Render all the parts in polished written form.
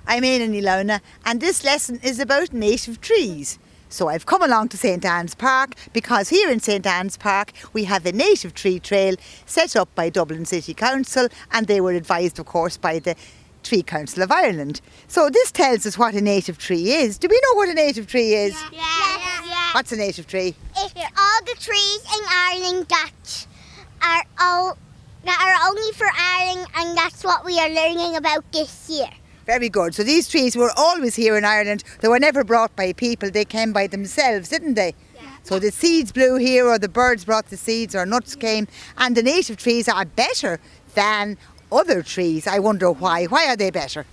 I'm Éanna Ní and this lesson is about native trees. So I've come along to St Anne's Park because here in St Anne's Park we have a native tree trail set up by Dublin City Council, and they were advised of course by the Tree Council of Ireland. So this tells us what a native tree is. Do we know what a native tree is? Yeah. What's a native tree? It's all the trees in Ireland that are only for Ireland, and that's what we are learning about this year. Very good. So these trees were always here in Ireland. They were never brought by people. They came by themselves, didn't they? Yeah. So the seeds blew here, or the birds brought the seeds, or nuts came. And the native trees are better than other trees. I wonder why. Why are they better?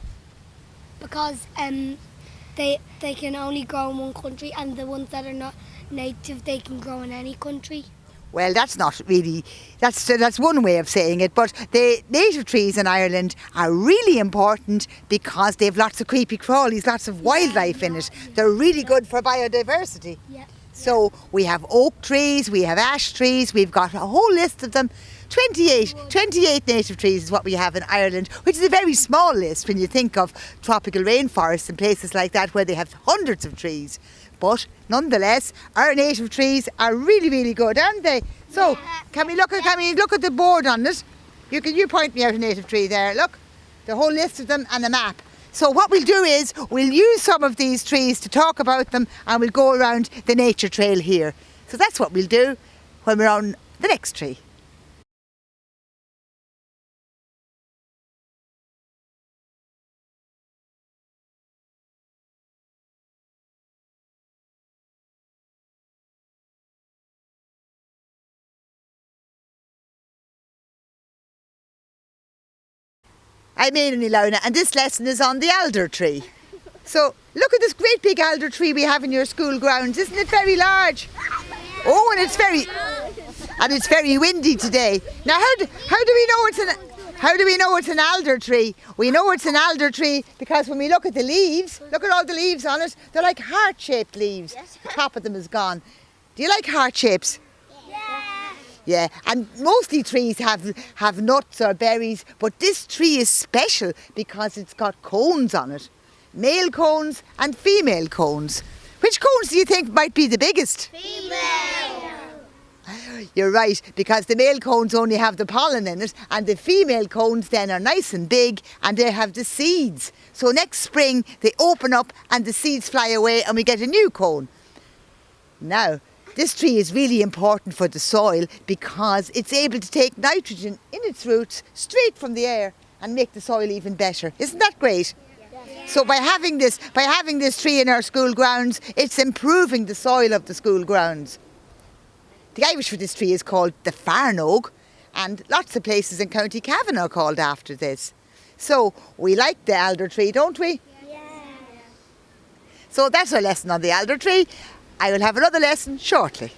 Because they can only grow in one country, and the ones that are not native, they can grow in any country. Well, that's not really, that's one way of saying it, but the native trees in Ireland are really important because they have lots of creepy crawlies, lots of wildlife in it. They're really good for biodiversity. Yeah. So we have oak trees, we have ash trees, we've got a whole list of them. 28 native trees is what we have in Ireland, which is a very small list when you think of tropical rainforests and places like that where they have hundreds of trees. But nonetheless, our native trees are really, really good, aren't they? So, can we look at the board on it? You point me out a native tree there. Look, the whole list of them and a map. So what we'll do is we'll use some of these trees to talk about them, and we'll go around the nature trail here. So that's what we'll do when we're on the next tree. I'm Éanna Ní and this lesson is on the alder tree. So look at this great big alder tree we have in your school grounds. Isn't it very large? Oh, and it's very windy today. Now how do we know it's an alder tree? We know it's an alder tree because when we look at the leaves, look at all the leaves on it. They're like heart-shaped leaves. The top of them is gone. Do you like heart shapes? Yeah, and mostly trees have nuts or berries, but this tree is special because it's got cones on it. Male cones and female cones. Which cones do you think might be the biggest? Female. You're right, because the male cones only have the pollen in it, and the female cones then are nice and big and they have the seeds. So next spring they open up and the seeds fly away and we get a new cone. Now, this tree is really important for the soil because it's able to take nitrogen in its roots straight from the air and make the soil even better. Isn't that great? Yeah. So by having this tree in our school grounds, it's improving the soil of the school grounds. The Irish for this tree is called the Farn Oak, and lots of places in County Cavan are called after this. So we like the alder tree, don't we? Yeah. So that's our lesson on the alder tree. I will have another lesson shortly.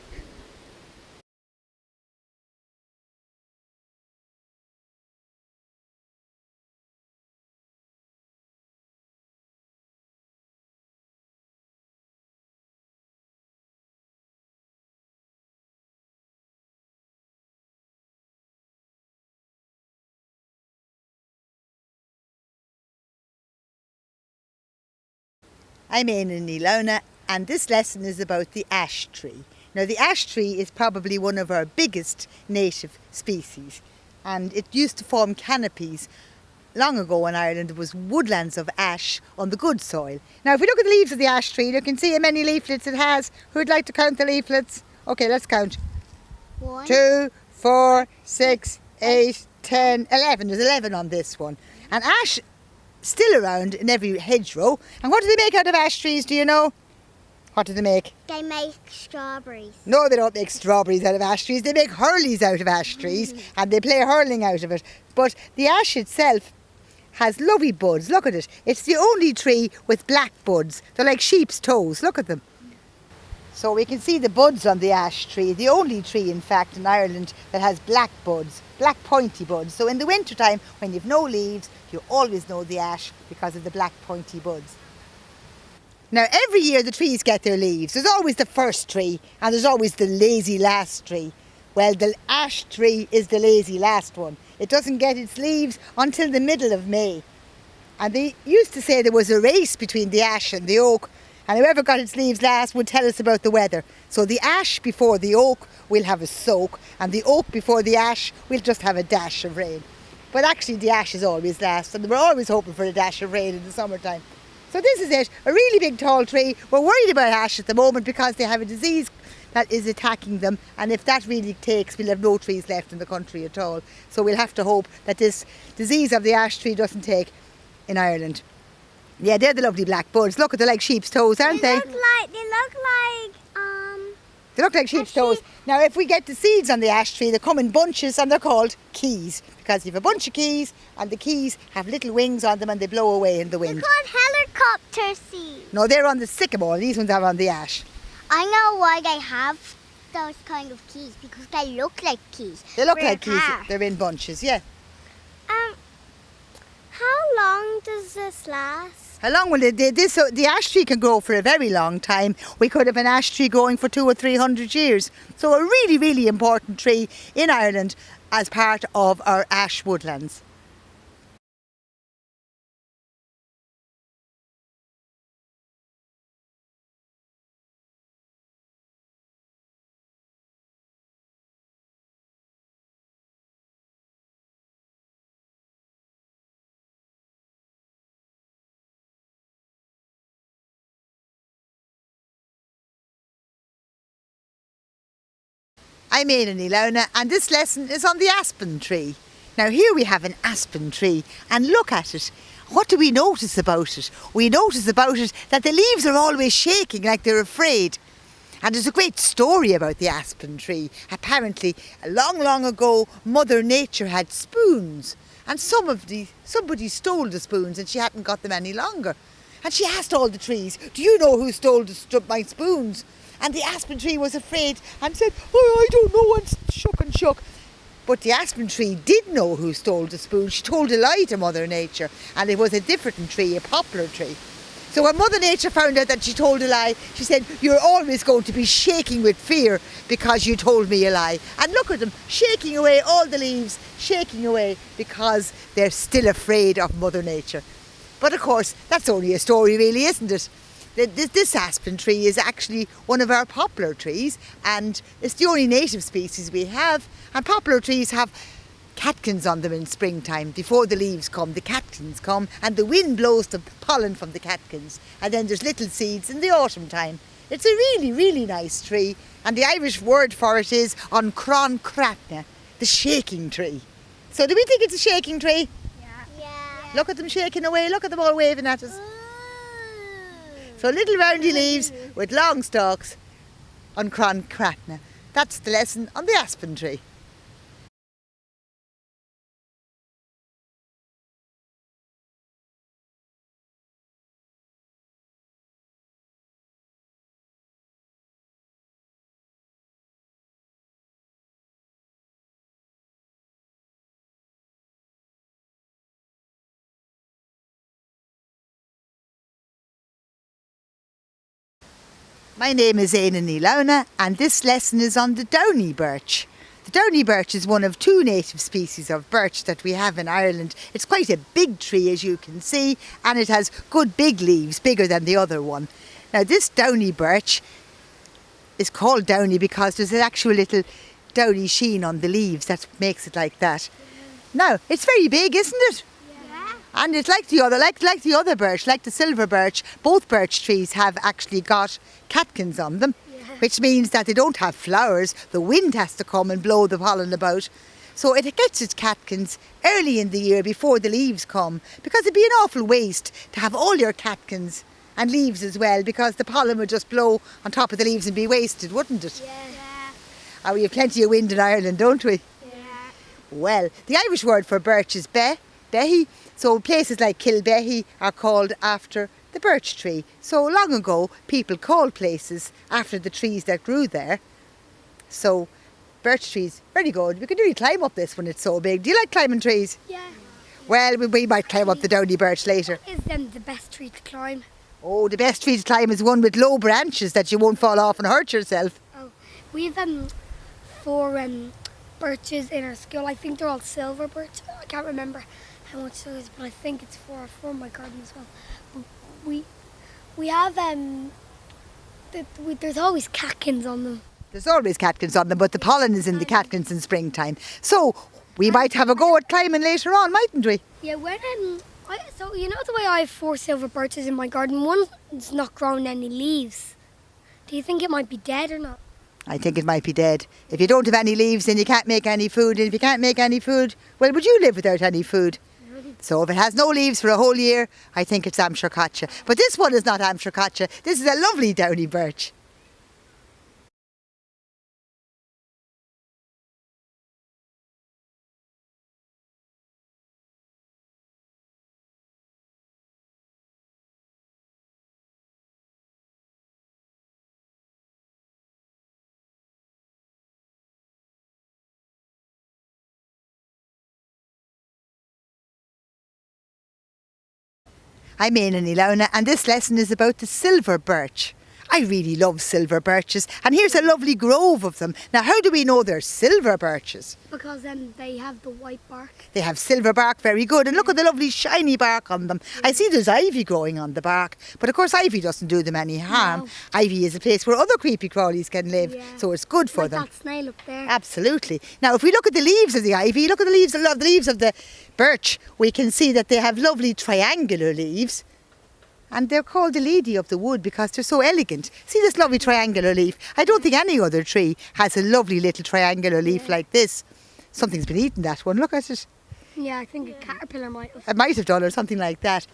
I'm Éanna Ní and this lesson is about the ash tree. Now the ash tree is probably one of our biggest native species, and it used to form canopies. Long ago in Ireland there was woodlands of ash on the good soil. Now if we look at the leaves of the ash tree, you can see how many leaflets it has. Who'd like to count the leaflets? Okay, let's count. 1, 2, 4, 6, 8, 10, 11. There's 11 on this one. And ash still around in every hedgerow. And what do they make out of ash trees, do you know? What do they make? They make strawberries. No, they don't make strawberries out of ash trees. They make hurleys out of ash trees and they play hurling out of it. But the ash itself has lovely buds. Look at it. It's the only tree with black buds. They're like sheep's toes. Look at them. So we can see the buds on the ash tree. The only tree, in fact, in Ireland that has black buds, black pointy buds. So in the wintertime, when you've no leaves, you always know the ash because of the black pointy buds. Now every year the trees get their leaves. There's always the first tree and there's always the lazy last tree. Well, the ash tree is the lazy last one. It doesn't get its leaves until the middle of May. And they used to say there was a race between the ash and the oak, and whoever got its leaves last would tell us about the weather. So the ash before the oak will have a soak, and the oak before the ash will just have a dash of rain. But actually the ash is always last, and we're always hoping for a dash of rain in the summertime. So this is it, a really big tall tree. We're worried about ash at the moment because they have a disease that is attacking them, and if that really takes, we'll have no trees left in the country at all. So we'll have to hope that this disease of the ash tree doesn't take in Ireland. Yeah, they're the lovely black buds. Look, they're like sheep's toes, aren't they? They They look like sheep's toes. Now, if we get the seeds on the ash tree, they come in bunches and they're called keys, because you have a bunch of keys and the keys have little wings on them and they blow away in the wind. They're called helicopter seeds. No, they're on the sycamore. These ones are on the ash. I know why they have those kind of keys, because they look like keys. They look We're like keys. car. They're in bunches, yeah. How long does this last? How long will it? The ash tree can grow for a very long time. We could have an ash tree growing for 200 or 300 years. So a really, really important tree in Ireland as part of our ash woodlands. I'm Éanna Ní Lamhna, and this lesson is on the aspen tree. Now here we have an aspen tree, and look at it. What do we notice about it? We notice about it that the leaves are always shaking like they're afraid. And there's a great story about the aspen tree. Apparently, long, long ago, Mother Nature had spoons, and somebody stole the spoons and she hadn't got them any longer. And she asked all the trees, "Do you know who stole my spoons?" And the aspen tree was afraid and said, "Oh, I don't know," and shook and shook. But the aspen tree did know who stole the spoon. She told a lie to Mother Nature, and it was a different tree, a poplar tree. So when Mother Nature found out that she told a lie, she said, "You're always going to be shaking with fear because you told me a lie." And look at them, shaking away all the leaves, shaking away because they're still afraid of Mother Nature. But of course, that's only a story really, isn't it? This aspen tree is actually one of our poplar trees, and it's the only native species we have. And poplar trees have catkins on them in springtime. Before the leaves come, the catkins come, and the wind blows the pollen from the catkins. And then there's little seeds in the autumn time. It's a really, really nice tree, and the Irish word for it is an crancratna, the shaking tree. So do we think it's a shaking tree? Yeah. Look at them shaking away, look at them all waving at us. So little roundy leaves with long stalks on crancratna. That's the lesson on the aspen tree. My name is Éanna Ní Lamhna, and this lesson is on the downy birch. The downy birch is one of two native species of birch that we have in Ireland. It's quite a big tree, as you can see, and it has good big leaves, bigger than the other one. Now this downy birch is called downy because there's an actual little downy sheen on the leaves that makes it like that. Now, it's very big, isn't it? And it's like the other birch, like the silver birch. Both birch trees have actually got catkins on them, which means that they don't have flowers. The wind has to come and blow the pollen about. So it gets its catkins early in the year before the leaves come, because it'd be an awful waste to have all your catkins and leaves as well, because the pollen would just blow on top of the leaves and be wasted, wouldn't it? Yeah. Oh, we have plenty of wind in Ireland, don't we? Yeah. Well, the Irish word for birch is behi. So places like Kilbehy are called after the birch tree. So long ago, people called places after the trees that grew there. So birch trees, very good. We could really climb up this when it's so big. Do you like climbing trees? Yeah. Well, we might climb up the downy birch later. Is then the best tree to climb? Oh, the best tree to climb is one with low branches that you won't fall off and hurt yourself. Oh, we have 4 birches in our school. I think they're all silver birch. I can't remember. how much there is, but I think it's for my garden as well. But we have there's always catkins on them. There's always catkins on them, but the pollen is in the catkins in springtime. So we might have a go at climbing later on, mightn't we? Yeah, when so you know the way I have 4 silver birches in my garden, one's not growing any leaves. Do you think it might be dead or not? I think it might be dead. If you don't have any leaves, then you can't make any food. And if you can't make any food, well, would you live without any food? So if it has no leaves for a whole year, I think it's Amshirkatcha. But this one is not Amshirkatcha. This is a lovely downy birch. I'm Éanna Ní and this lesson is about the silver birch. I really love silver birches, and here's a lovely grove of them. Now, how do we know they're silver birches? Because they have the white bark. They have silver bark, very good, and look at the lovely shiny bark on them. I see there's ivy growing on the bark, but of course ivy doesn't do them any harm. No. Ivy is a place where other creepy crawlies can live, so it's good for like them. That snail up there. Absolutely. Now, if we look at the leaves of the ivy, look at the leaves of the birch, we can see that they have lovely triangular leaves. And they're called the lady of the wood because they're so elegant. See this lovely triangular leaf? I don't think any other tree has a lovely little triangular leaf like this. Something's been eating that one. Look at it. Yeah, I think a caterpillar might have. It might have done or something like that.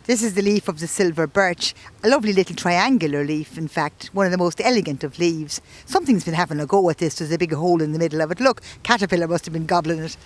This is the leaf of the silver birch. A lovely little triangular leaf, in fact. One of the most elegant of leaves. Something's been having a go at this. There's a big hole in the middle of it. Look, caterpillar must have been gobbling it.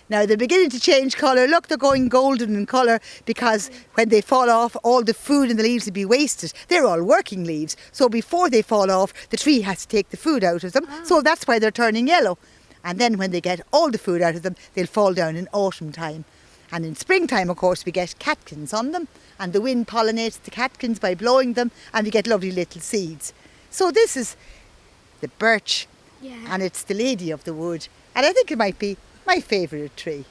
Now they're beginning to change colour. Look, they're going golden in colour because when they fall off, all the food in the leaves will be wasted. They're all working leaves. So before they fall off, the tree has to take the food out of them. So that's why they're turning yellow. And then when they get all the food out of them, they'll fall down in autumn time. And in springtime, of course, we get catkins on them. And the wind pollinates the catkins by blowing them. And we get lovely little seeds. So this is the birch. Yeah. And it's the lady of the wood. And I think it might be my favourite tree.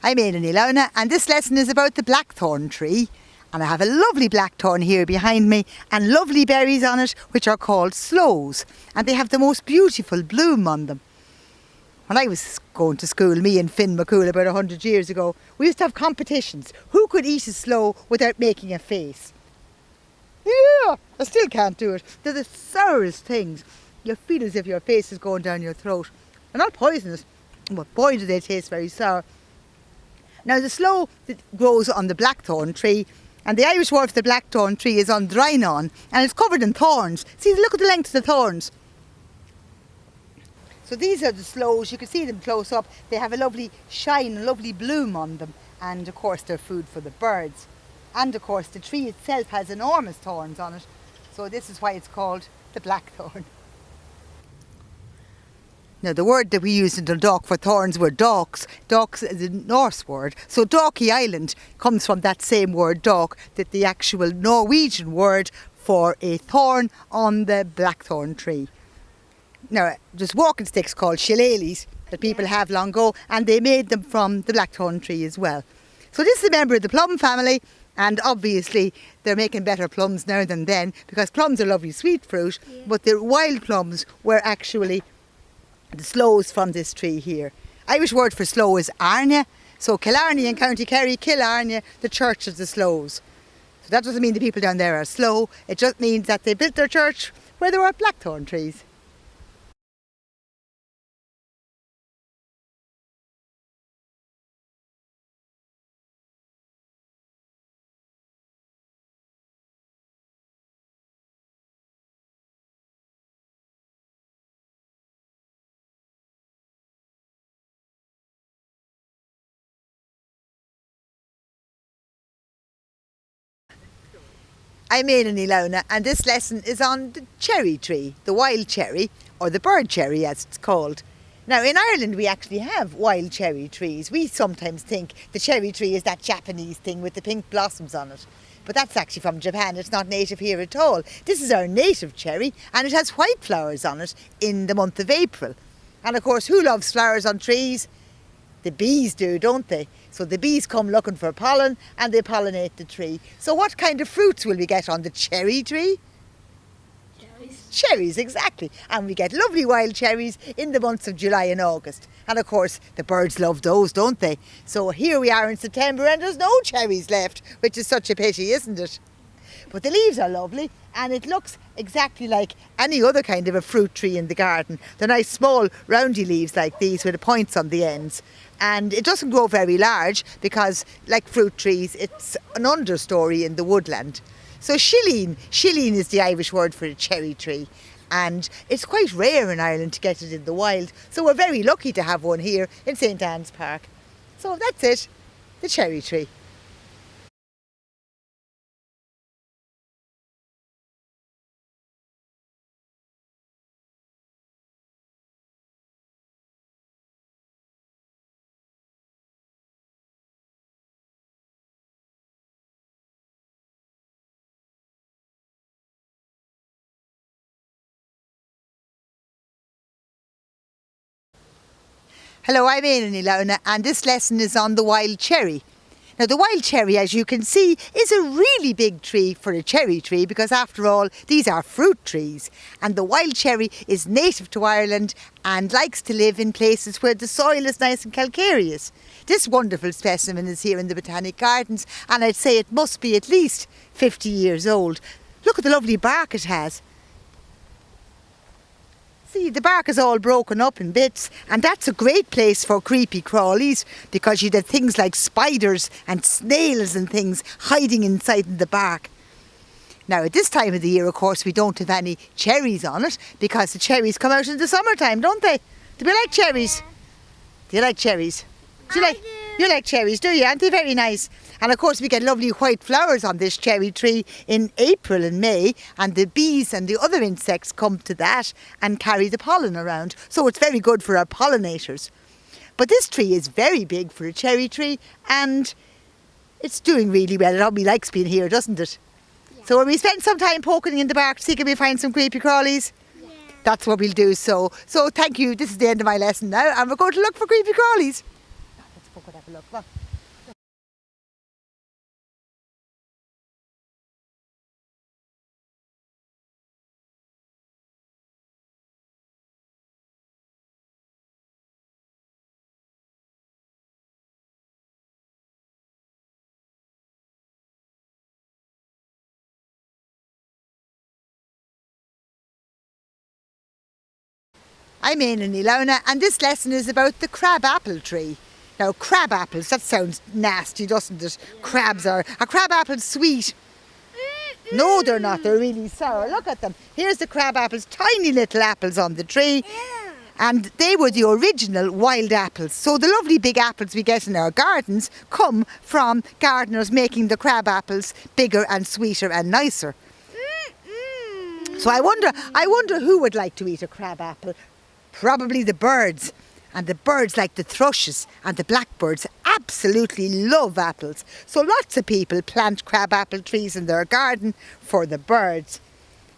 I'm Éanna Ní and this lesson is about the blackthorn tree. And I have a lovely blackthorn here behind me and lovely berries on it which are called sloes. And they have the most beautiful bloom on them. When I was going to school, me and Finn McCool about 100 years ago, we used to have competitions. Who could eat a sloe without making a face? Yeah, I still can't do it. They're the sourest things. You feel as if your face is going down your throat. They're not poisonous, but boy do they taste very sour. Now the sloe that grows on the blackthorn tree, and the Irish word for the blackthorn tree is Undrinon, and it's covered in thorns. See, look at the length of the thorns. So these are the sloes. You can see them close up. They have a lovely shine, a lovely bloom on them, and of course they're food for the birds. And of course the tree itself has enormous thorns on it, so this is why it's called the blackthorn. Now the word that we use in Dundalk for thorns were docks. Docks is a Norse word. So Dalkey Island comes from that same word dock, that the actual Norwegian word for a thorn on the blackthorn tree. Now there's walking sticks called shillelaghs that people have long ago, and they made them from the blackthorn tree as well. So this is a member of the plum family, and obviously they're making better plums now than then, because plums are lovely sweet fruit, but the wild plums were actually the sloes from this tree here. Irish word for sloe is Arne. So Killarney in County Kerry, Killarney, the church of the sloes. So that doesn't mean the people down there are slow. It just means that they built their church where there were blackthorn trees. I'm Éileann Ní and this lesson is on the cherry tree, the wild cherry, or the bird cherry as it's called. Now in Ireland we actually have wild cherry trees. We sometimes think the cherry tree is that Japanese thing with the pink blossoms on it. But that's actually from Japan, it's not native here at all. This is our native cherry and it has white flowers on it in the month of April. And of course, who loves flowers on trees? The bees do, don't they? So the bees come looking for pollen and they pollinate the tree. So what kind of fruits will we get on the cherry tree? Cherries. Cherries, exactly. And we get lovely wild cherries in the months of July and August. And of course, the birds love those, don't they? So here we are in September and there's no cherries left, which is such a pity, isn't it? But the leaves are lovely and it looks exactly like any other kind of a fruit tree in the garden. They're nice small roundy leaves like these with the points on the ends. And it doesn't grow very large because, like fruit trees, it's an understory in the woodland. So shilleen is the Irish word for a cherry tree. And it's quite rare in Ireland to get it in the wild. So we're very lucky to have one here in St. Anne's Park. So that's it, the cherry tree. Hello, I'm Éileann Ní and this lesson is on the wild cherry. Now the wild cherry, as you can see, is a really big tree for a cherry tree because after all, these are fruit trees. And the wild cherry is native to Ireland and likes to live in places where the soil is nice and calcareous. This wonderful specimen is here in the Botanic Gardens and I'd say it must be at least 50 years old. Look at the lovely bark it has. See, the bark is all broken up in bits and that's a great place for creepy crawlies because you'd have things like spiders and snails and things hiding inside the bark. Now at this time of the year, of course, we don't have any cherries on it because the cherries come out in the summertime, don't they? Do we like cherries? Do you like cherries? You like cherries, do you? Aren't they very nice? And of course we get lovely white flowers on this cherry tree in April and May and the bees and the other insects come to that and carry the pollen around. So it's very good for our pollinators. But this tree is very big for a cherry tree and it's doing really well. It probably likes being here, doesn't it? Yeah. So will we spend some time poking in the bark to see if we find some creepy crawlies? Yeah. That's what we'll do. So thank you. This is the end of my lesson now and we're going to look for creepy crawlies. Let's poke and have a look. Come on. I'm Éileann Ní and this lesson is about the crab apple tree. Now crab apples, that sounds nasty, doesn't it? Crabs are. Are crab apples sweet? No, they're not, they're really sour. Look at them. Here's the crab apples, tiny little apples on the tree. And they were the original wild apples. So the lovely big apples we get in our gardens come from gardeners making the crab apples bigger and sweeter and nicer. So I wonder who would like to eat a crab apple. Probably the birds. And the birds, like the thrushes and the blackbirds, absolutely love apples. So lots of people plant crab apple trees in their garden for the birds.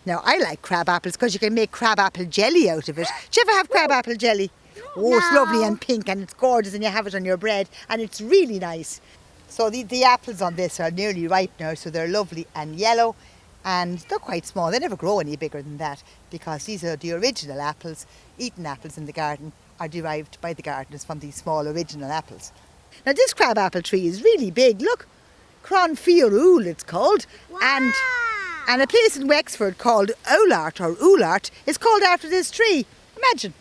Now I like crab apples because you can make crab apple jelly out of it. Do you ever have crab apple jelly? Oh, it's lovely and pink and it's gorgeous and you have it on your bread and it's really nice. So the apples on this are nearly ripe now, so they're lovely and yellow. And they're quite small. They never grow any bigger than that because these are the original apples. Eaten apples in the garden are derived by the gardeners from these small original apples. Now this crab apple tree is really big. Look, Cronfiorul it's called. Wow. And a place in Wexford called Oulart is called after this tree. Imagine.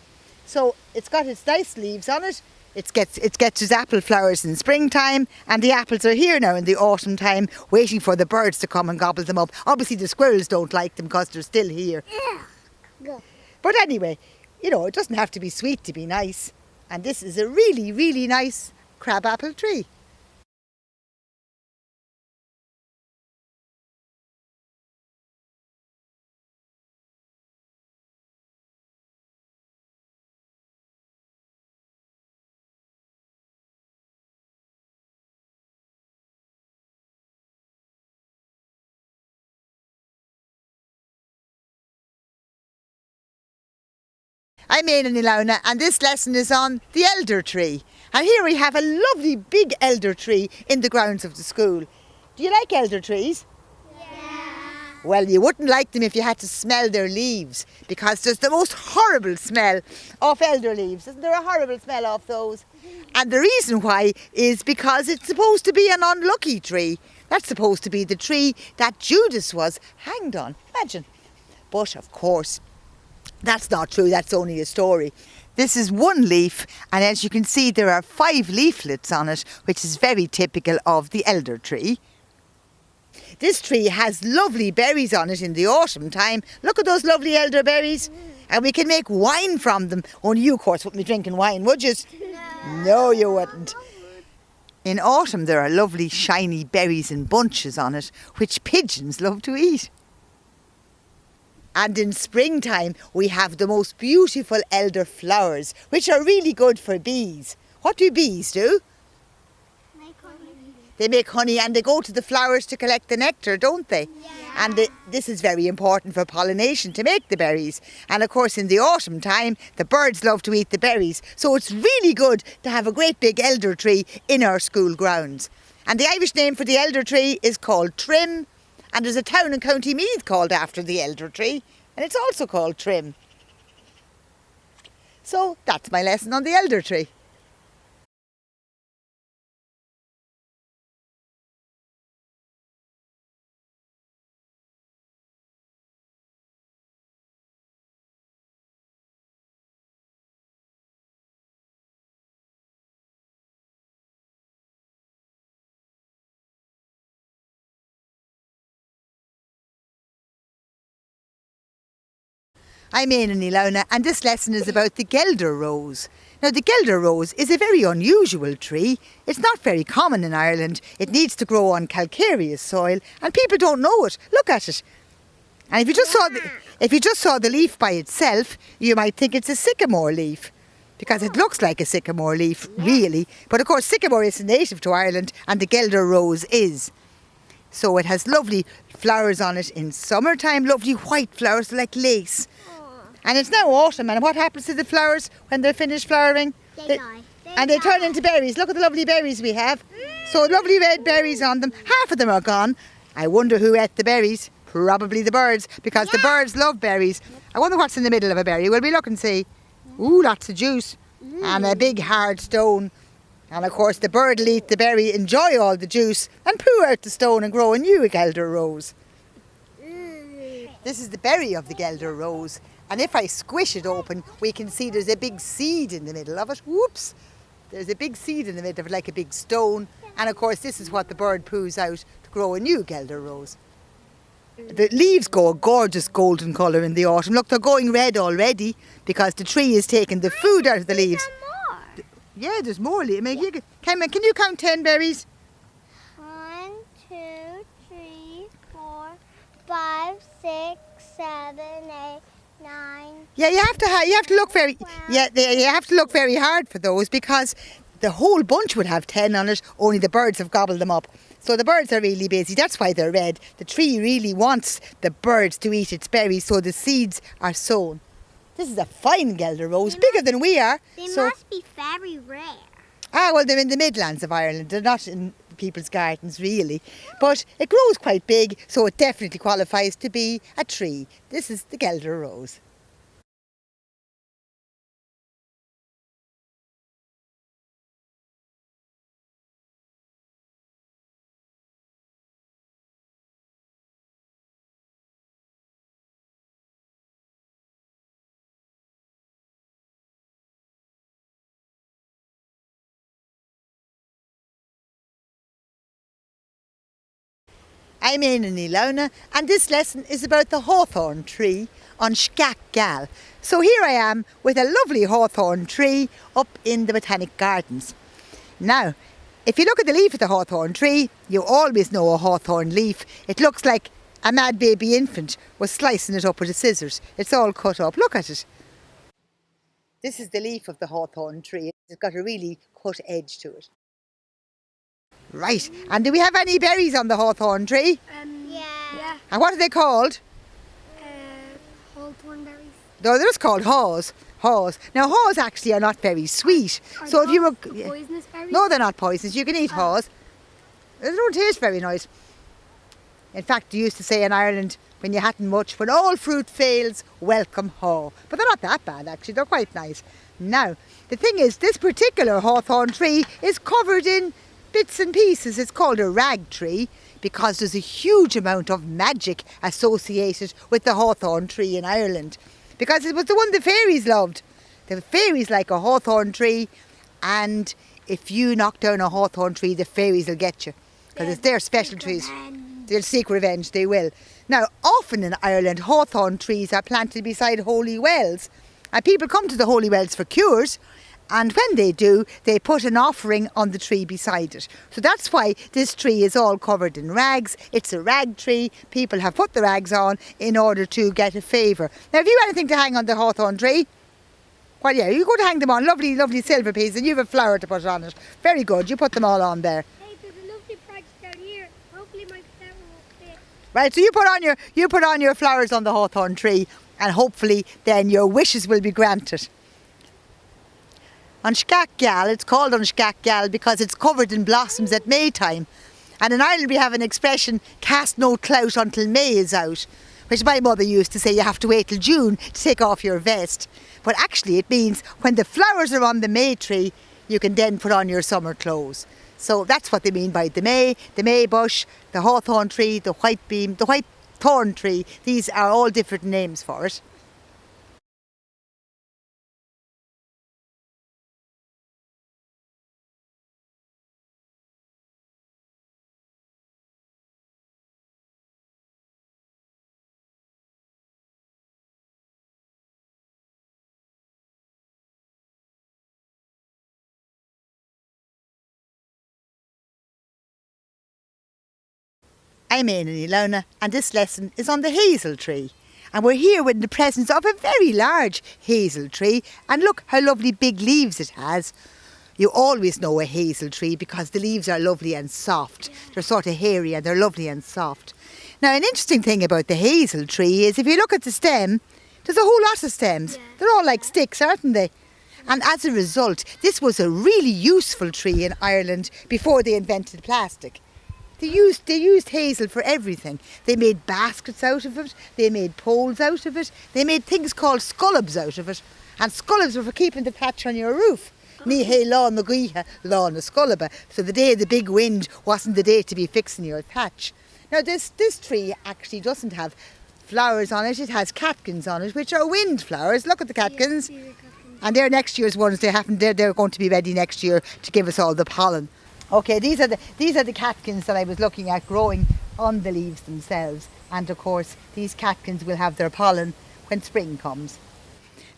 So it's got its nice leaves on it. It gets its apple flowers in springtime and the apples are here now in the autumn time waiting for the birds to come and gobble them up. Obviously the squirrels don't like them because they're still here. Yeah. But anyway, you know, it doesn't have to be sweet to be nice. And this is a really, really nice crab apple tree. I'm Éanna Nilauna, and this lesson is on the elder tree. And here we have a lovely big elder tree in the grounds of the school. Do you like elder trees? Yeah. Well, you wouldn't like them if you had to smell their leaves, because there's the most horrible smell of elder leaves. Isn't there a horrible smell of those? And the reason why is because it's supposed to be an unlucky tree. That's supposed to be the tree that Judas was hanged on. Imagine. But of course, that's not true. That's only a story. This is one leaf, and as you can see, there are 5 leaflets on it, which is very typical of the elder tree. This tree has lovely berries on it in the autumn time. Look at those lovely elderberries. And we can make wine from them. Only you, of course, wouldn't be drinking wine, would you? No, you wouldn't. In autumn, there are lovely shiny berries in bunches on it, which pigeons love to eat. And in springtime, we have the most beautiful elder flowers, which are really good for bees. What do bees do? They make honey, and they go to the flowers to collect the nectar, don't they? Yeah. And this is very important for pollination to make the berries. And of course, in the autumn time, the birds love to eat the berries. So it's really good to have a great big elder tree in our school grounds. And the Irish name for the elder tree is called Trim. And there's a town in County Meath called after the elder tree. And it's also called Trim. So that's my lesson on the elder tree. I'm Éanna Nilauna, and this lesson is about the Guelder rose. Now, the Guelder rose is a very unusual tree. It's not very common in Ireland. It needs to grow on calcareous soil, and people don't know it. Look at it. And if you just saw the leaf by itself, you might think it's a sycamore leaf, because it looks like a sycamore leaf, really. But of course, sycamore isn't native to Ireland, and the Guelder rose is. So it has lovely flowers on it in summertime, lovely white flowers like lace. And it's now autumn, and what happens to the flowers when they're finished flowering? They die. And they turn into berries. Look at the lovely berries we have. So lovely red berries on them. Half of them are gone. I wonder who ate the berries. Probably the birds, because the birds love berries. I wonder what's in the middle of a berry. Will we look and see? Ooh, lots of juice. And a big hard stone. And of course the bird will eat the berry, enjoy all the juice, and poo out the stone and grow a new Guelder rose. This is the berry of the Guelder rose. And if I squish it open, we can see there's a big seed in the middle of it. Whoops! There's a big seed in the middle of it, like a big stone. And of course, this is what the bird poos out to grow a new Guelder rose. The leaves go a gorgeous golden colour in the autumn. Look, they're going red already because the tree is taking the food out of the leaves. More. Yeah, there's more leaves. Can you count 10 berries? 1, 2, 3, 4, 5, 6, 7, 8, 9. Yeah, you have to look very you have to look very hard for those, because the whole bunch would have 10 on it, only the birds have gobbled them up. So the birds are really busy. That's why they're red. The tree really wants the birds to eat its berries, so the seeds are sown. This is a fine Guelder rose, bigger than we are. They must be very rare. Well, they're in the Midlands of Ireland. They're not in people's gardens, really. But it grows quite big, so it definitely qualifies to be a tree. This is the Guelder rose. I'm Éanna Nilauna, and this lesson is about the hawthorn tree on Scac Gal. So here I am with a lovely hawthorn tree up in the Botanic Gardens. Now, if you look at the leaf of the hawthorn tree, you always know a hawthorn leaf. It looks like a mad baby infant was slicing it up with the scissors. It's all cut up. Look at it. This is the leaf of the hawthorn tree. It's got a really cut edge to it. Right, and do we have any berries on the hawthorn tree? Yeah. And what are they called? Hawthorn berries. No, they're just called haws. Haws. Now haws actually are not very sweet. Are So if you were... those poisonous berries? No, they're not poisonous. You can eat haws. They don't taste very nice. In fact, they used to say in Ireland, when you hadn't much, when all fruit fails, welcome haw. But they're not that bad actually, they're quite nice. Now, the thing is, this particular hawthorn tree is covered in bits and pieces. It's called a rag tree because there's a huge amount of magic associated with the hawthorn tree in Ireland. Because it was the one the fairies loved. The fairies like a hawthorn tree, and if you knock down a hawthorn tree, the fairies will get you. Because it's their special trees. They'll seek revenge, they will. Now, often in Ireland, hawthorn trees are planted beside holy wells. And people come to the holy wells for cures. And when they do, they put an offering on the tree beside it. So that's why this tree is all covered in rags. It's a rag tree. People have put the rags on in order to get a favour. Now, have you anything to hang on the hawthorn tree? Well, yeah, you go to hang them on. Lovely, lovely silver pieces. And you have a flower to put on it. Very good. You put them all on there. Hey, there's a lovely branch down here. Hopefully my flower will fit. Right, so you put on your flowers on the hawthorn tree, and hopefully then your wishes will be granted. On Scackgal, it's called on Scackgal because it's covered in blossoms at Maytime. And in Ireland we have an expression, cast no clout until May is out, which my mother used to say you have to wait till June to take off your vest. But actually it means when the flowers are on the May tree, you can then put on your summer clothes. So that's what they mean by the May bush, the hawthorn tree, the white beam, the white thorn tree. These are all different names for it. I'm Éanna Lona, and this lesson is on the hazel tree. And we're here in the presence of a very large hazel tree, and look how lovely big leaves it has. You always know a hazel tree because the leaves are lovely and soft. They're sort of hairy and they're lovely and soft. Now, an interesting thing about the hazel tree is if you look at the stem, there's a whole lot of stems. They're all like sticks, aren't they? And as a result, this was a really useful tree in Ireland before they invented plastic. They used hazel for everything. They made baskets out of it, they made poles out of it, they made things called scullabs out of it. And scullabs were for keeping the thatch on your roof. Ní hé lá na gaoithe, lá na scullaba. So the day of the big wind wasn't the day to be fixing your thatch. Now this tree actually doesn't have flowers on it, it has catkins on it, which are wind flowers. Look at the catkins. And they're next year's ones. They're going to be ready next year to give us all the pollen. Okay, these are the catkins that I was looking at growing on the leaves themselves. And of course, these catkins will have their pollen when spring comes.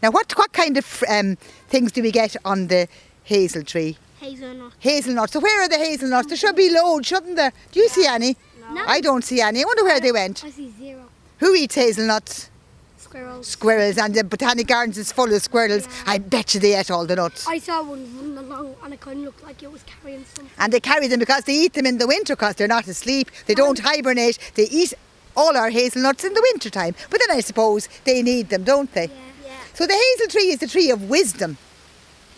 Now, what kind of things do we get on the hazel tree? Hazelnut. Hazelnuts. So where are the hazelnuts? There should be loads, shouldn't there? Do you see any? No. I don't see any. I wonder where they went. I see 0. Who eats hazelnuts? Squirrels. Squirrels, and the botanic gardens is full of squirrels. I bet you they ate all the nuts. I saw one running along and it kind of looked like it was carrying something. And they carry them because they eat them in the winter because they're not asleep. They don't hibernate. They eat all our hazelnuts in the winter time. But then I suppose they need them, don't they? Yeah. So the hazel tree is the tree of wisdom.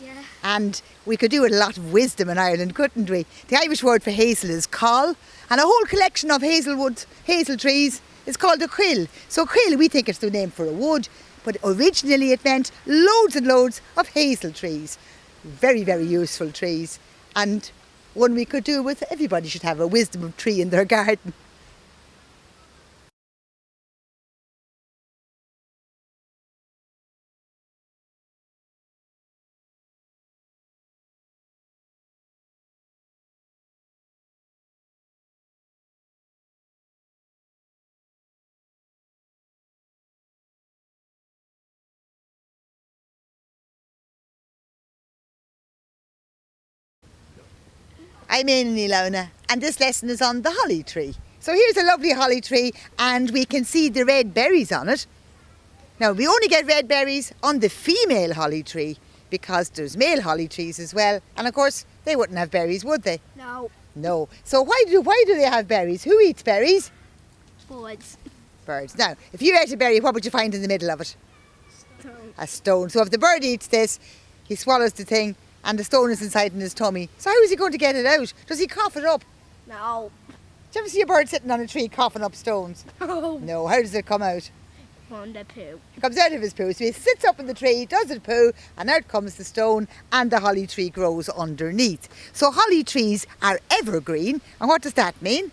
Yeah. And we could do with a lot of wisdom in Ireland, couldn't we? The Irish word for hazel is coll, and a whole collection of hazel trees is called a quill. So quill, we think it's the name for a wood, but originally it meant loads and loads of hazel trees. Very, very useful trees, and one we could do with. Everybody should have a wisdom tree in their garden. I'm Éanna Lona, and this lesson is on the holly tree. So here's a lovely holly tree, and we can see the red berries on it. Now, we only get red berries on the female holly tree because there's male holly trees as well, and of course they wouldn't have berries, would they? No. No. So why do they have berries? Who eats berries? Birds. Birds. Now, if you ate a berry, what would you find in the middle of it? A stone. So if the bird eats this, he swallows the thing and the stone is inside in his tummy. So how is he going to get it out? Does he cough it up? No. Do you ever see a bird sitting on a tree coughing up stones? No. No. How does it come out? From the poo. It comes out of his poo. So he sits up in the tree, does it poo, and out comes the stone, and the holly tree grows underneath. So holly trees are evergreen. And what does that mean?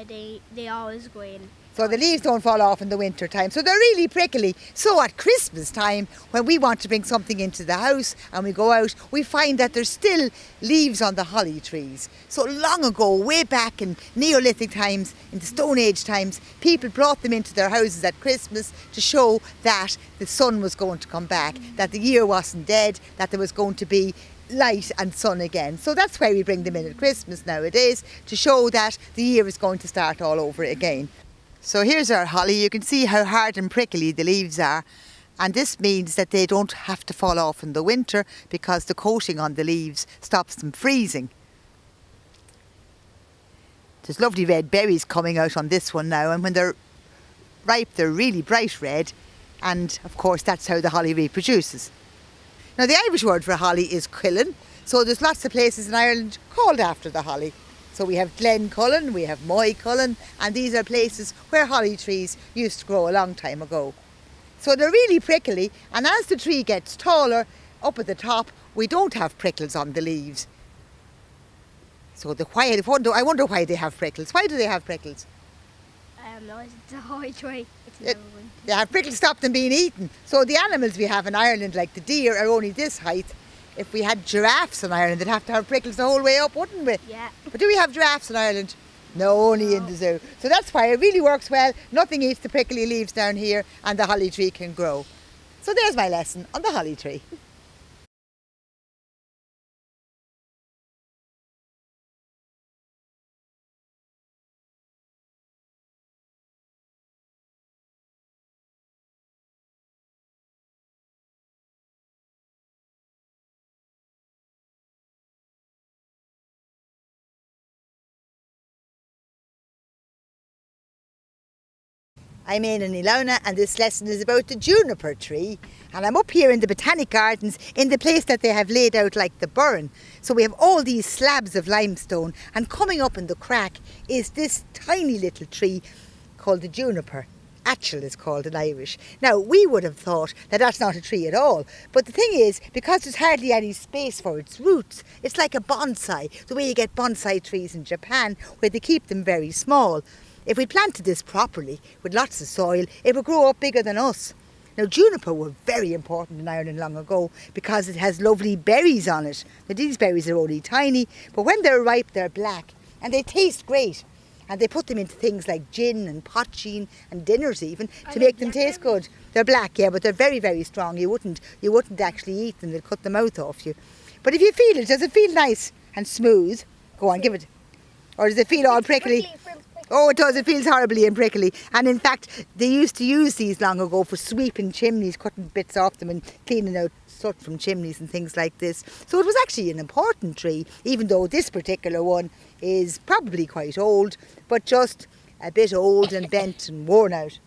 They always green. So the leaves don't fall off in the winter time. So they're really prickly. So at Christmas time, when we want to bring something into the house and we go out, we find that there's still leaves on the holly trees. So long ago, way back in Neolithic times, in the Stone Age times, people brought them into their houses at Christmas to show that the sun was going to come back, that the year wasn't dead, that there was going to be light and sun again. So that's why we bring them in at Christmas nowadays, to show that the year is going to start all over again. So here's our holly. You can see how hard and prickly the leaves are, and this means that they don't have to fall off in the winter because the coating on the leaves stops them freezing. There's lovely red berries coming out on this one now, and when they're ripe they're really bright red, and of course that's how the holly reproduces. Now the Irish word for holly is Cullen, so there's lots of places in Ireland called after the holly. So we have Glencullen, we have Moycullen, and these are places where holly trees used to grow a long time ago. So they're really prickly, and as the tree gets taller, up at the top, we don't have prickles on the leaves. So I wonder why they have prickles. Why do they have prickles? No, it's a holly tree. They have prickles to stop them being eaten. So the animals we have in Ireland, like the deer, are only this height. If we had giraffes in Ireland, they'd have to have prickles the whole way up, wouldn't we? Yeah. But do we have giraffes in Ireland? No, only in the zoo. So that's why it really works well. Nothing eats the prickly leaves down here, and the holly tree can grow. So there's my lesson on the holly tree. I'm Éanna Ní Lamhna, and this lesson is about the juniper tree, and I'm up here in the Botanic Gardens in the place that they have laid out like the burn. So we have all these slabs of limestone, and coming up in the crack is this tiny little tree called the juniper. Achel is called in Irish. Now we would have thought that that's not a tree at all, but the thing is, because there's hardly any space for its roots, it's like a bonsai, the way you get bonsai trees in Japan where they keep them very small. If we planted this properly, with lots of soil, it would grow up bigger than us. Now juniper were very important in Ireland long ago because it has lovely berries on it. Now these berries are only tiny, but when they're ripe they're black and they taste great. And they put them into things like gin and poteen and dinners even to make them taste good. They're black, yeah, but they're very, very strong. You wouldn't actually eat them, they'd cut the mouth off you. But if you feel it, does it feel nice and smooth? Go on, give it. Or does it feel all prickly? Oh, it does. It feels horribly and prickly. And in fact, they used to use these long ago for sweeping chimneys, cutting bits off them and cleaning out soot from chimneys and things like this. So it was actually an important tree, even though this particular one is probably quite old, but just a bit old and bent and worn out.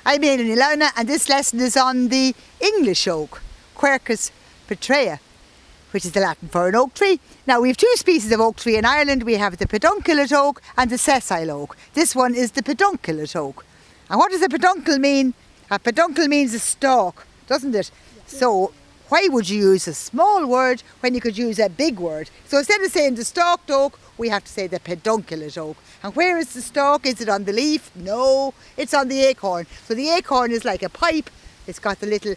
I'm Éanna Ní Lamhna, and this lesson is on the English oak, Quercus petrea, which is the Latin for an oak tree. Now we have two species of oak tree in Ireland. We have the pedunculate oak and the sessile oak. This one is the pedunculate oak. And what does a peduncle mean? A peduncle means a stalk, doesn't it? So why would you use a small word when you could use a big word? So instead of saying the stalked oak, we have to say the pedunculate oak. And where is the stalk? Is it on the leaf? No, it's on the acorn. So the acorn is like a pipe. It's got the little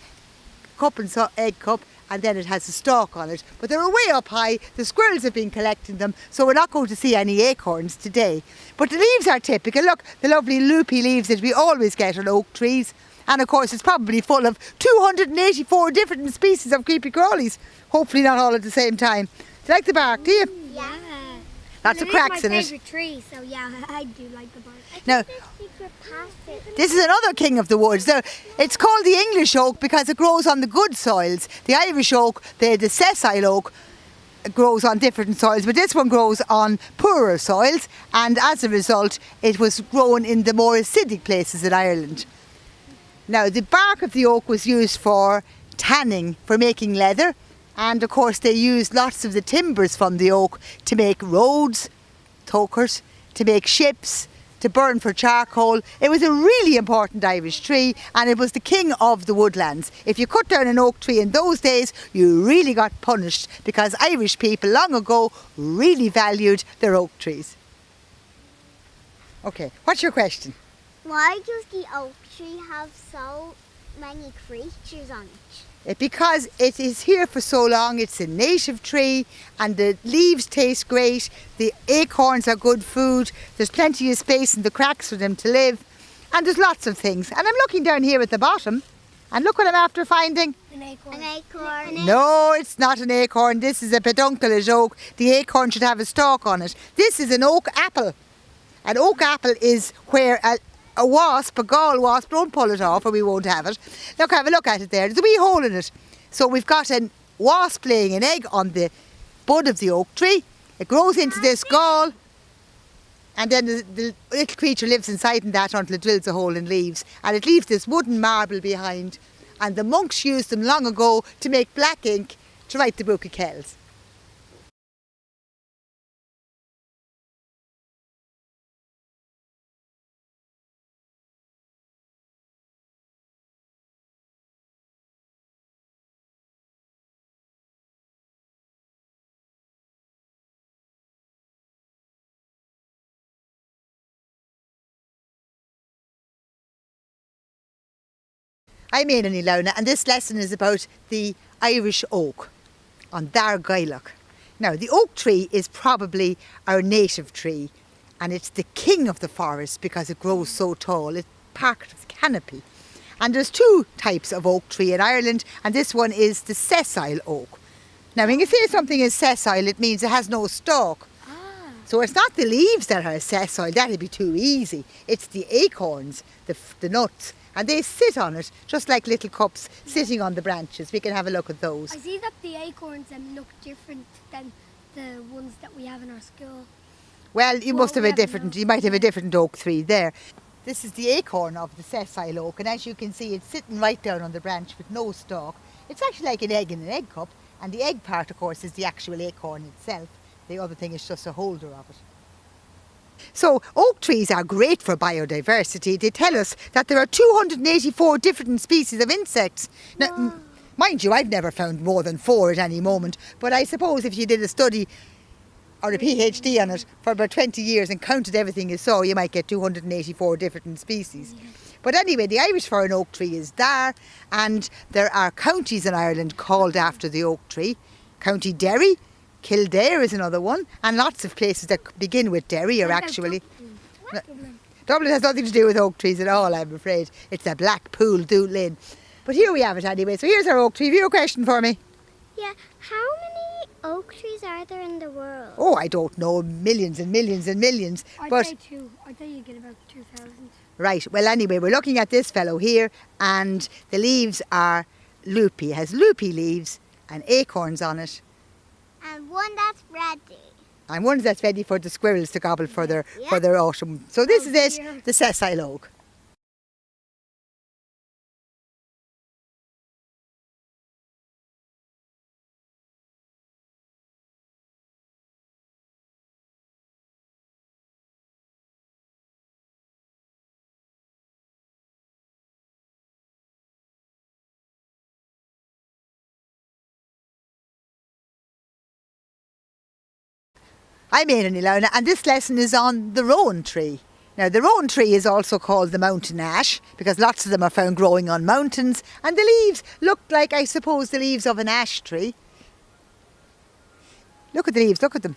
cup and egg cup, and then it has a stalk on it. But they're way up high. The squirrels have been collecting them, so we're not going to see any acorns today. But the leaves are typical. Look, the lovely loopy leaves that we always get on oak trees. And of course, it's probably full of 284 different species of creepy crawlies. Hopefully not all at the same time. Do you like the bark, do you? Yeah. Lots of cracks in It's my it. favourite tree, so yeah, I do like the bark. Now, this is another king of the woods. It's called the English oak because it grows on the good soils. The Irish oak, the sessile oak, grows on different soils, but this one grows on poorer soils, and as a result, it was grown in the more acidic places in Ireland. Now, the bark of the oak was used for tanning, for making leather, and of course they used lots of the timbers from the oak to make roads, tokers, to make ships, to burn for charcoal. It was a really important Irish tree, and it was the king of the woodlands. If you cut down an oak tree in those days, you really got punished, because Irish people long ago really valued their oak trees. Okay, what's your question? Why does the oak tree have so many creatures on it? Because it is here for so long. It's a native tree, and the leaves taste great. The acorns are good food. There's plenty of space in the cracks for them to live, and there's lots of things. And I'm looking down here at the bottom, and look what I'm after finding. An acorn. An acorn. No, it's not an acorn. This is a pedunculate oak. The acorn should have a stalk on it. This is an oak apple. An oak apple is where a wasp, a gall wasp, don't pull it off or we won't have it. Look, have a look at it there. There's a wee hole in it. So we've got a wasp laying an egg on the bud of the oak tree. It grows into this gall, and then the little creature lives inside in that until it drills a hole and leaves. And it leaves this wooden marble behind. And the monks used them long ago to make black ink to write the Book of Kells. I'm Éanna Lowna, and this lesson is about the Irish oak on Dar Gaelach. Now, the oak tree is probably our native tree, and it's the king of the forest because it grows so tall. It's part of the canopy. And there's two types of oak tree in Ireland, and this one is the sessile oak. Now, when you say something is sessile, it means it has no stalk. So it's not the leaves that are sessile, that'd be too easy. It's the acorns, the nuts, and they sit on it just like little cups sitting on the branches. We can have a look at those. I see that the acorns look different than the ones that we have in our school. Well, you Well, must have we a have different, no- you might have a different oak tree there. This is the acorn of the sessile oak, and as you can see, it's sitting right down on the branch with no stalk. It's actually like an egg in an egg cup, and the egg part, of course, is the actual acorn itself. The other thing is just a holder of it. So oak trees are great for biodiversity. They tell us that there are 284 different species of insects. Now, mind you, I've never found more than 4 at any moment, but I suppose if you did a study or a PhD on it for about 20 years and counted everything you saw, you might get 284 different species. But anyway, the Irish for an oak tree is Dar, and there are counties in Ireland called after the oak tree. County Derry, Kildare is another one, and lots of places that begin with Derry are actually... Dublin has nothing to do with oak trees at all, I'm afraid. It's a Blackpool Doolin. But here we have it anyway. So here's our oak tree. Have you a question for me? Yeah, how many oak trees are there in the world? Oh, I don't know. Millions and millions and millions. I'd say 2. I'd say you get about 2,000. Right, well anyway, we're looking at this fellow here, and the leaves are loopy. It has loopy leaves and acorns on it, And one that's ready. and one that's ready for the squirrels to gobble for their Yeah. autumn. So this is it, dear. the sessile oak. I'm Éanna Lowna, and this lesson is on the rowan tree. Now the rowan tree is also called the mountain ash because lots of them are found growing on mountains, and the leaves look like, I suppose, the leaves of an ash tree. Look at the leaves, look at them.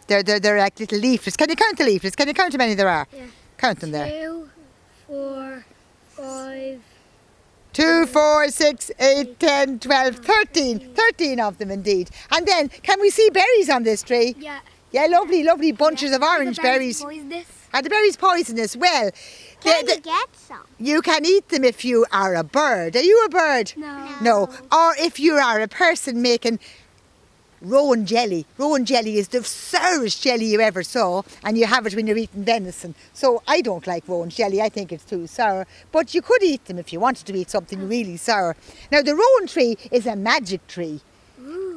Yeah. They're like little leaflets. Can you count the leaflets? Can you count how many there are? Yeah. Count them there. 2, 4, 5. 2, 4, 6, 8, 10, 12, 13. 13 of them indeed. And then, can we see berries on this tree? Yeah. Yeah, lovely bunches of orange berries. Poisonous? Are the berries poisonous? Well, Can you get some? you can eat them if you are a bird. Are you a bird? No. Or if you are a person making rowan jelly. Rowan jelly is the sourest jelly you ever saw, and you have it when you're eating venison. So I don't like rowan jelly. I think it's too sour. But you could eat them if you wanted to eat something really sour. Now, the rowan tree is a magic tree.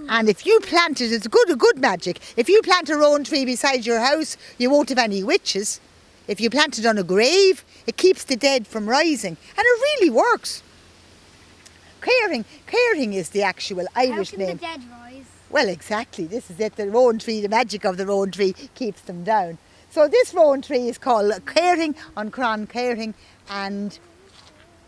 And if you plant it, it's a good magic. If you plant a rowan tree beside your house, you won't have any witches. If you plant it on a grave, it keeps the dead from rising. And it really works. Caring is the actual Irish How can name. the dead rise? Well, exactly. This is it. The rowan tree, the magic of the rowan tree keeps them down. So this rowan tree is called Caring on Cron Caring, and